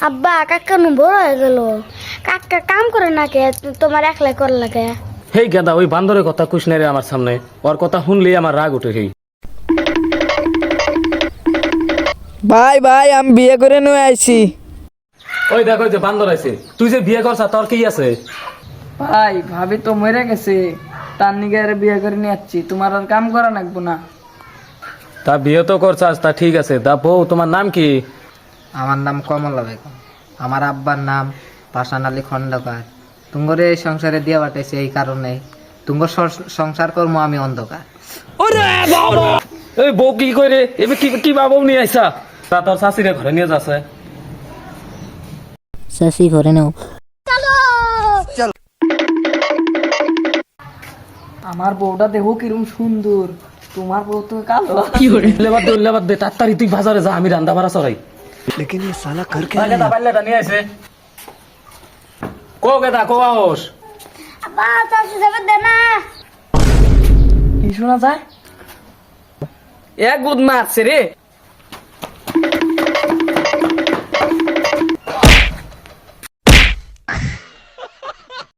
আব্বা কাকা নু বড় হয়ে গেল, কাকা কাম করে না কে, তোমার একলাই করে লাগে। হেই গেদা, ওই বান্দরের কথা কুছ নাই রে আমার সামনে। ওর কথা শুনলেই আমার রাগ উঠে। হেই ভাই ভাই আমি বিয়ে করে নিয়ে আইছি। ওই দেখো, ওই যে বান্দর আছে। তুই যে বিয়ে করছা তোর কি আছে? ভাই ভাবি তো মরে গেছে, তার নিগে আর বিয়ে করে নিয়ে আসছি, তোমার আর কাম করা লাগবো না। তা বিয়ে তো করছাস, তা ঠিক আছে। তা বউ তোমার নাম কি? আমার নাম কমলা বেগম। আমার আব্বার নাম পাষাণ আলী খন্দকার। তুঙ্গর এই সংসারে দিয়ে পাঠাইছে এই কারণে, তুঙ্গর সংসার কর্ম আমি অন্ধকার। এই বউ কি করে এবার কি বাবু নিয়ে আইসা? তা তোর শাশুড়ি ঘরে নিয়ে যাচ্ছে। শাসি করে নাও। আমার বউটা দেখো কিরম সুন্দর, তোমার বউ তো কালো। লেবাদ দে তাড়াতাড়ি, তুই বাজারে যা, আমি রান্না বাড়া চড়াই। গেদা পাল্লাটা নিয়ে আসে। কো গেদা কো আওস। আব্বা চাচু যাবে দে না। কি শোনা যায়? এক গুদ মারছে রে।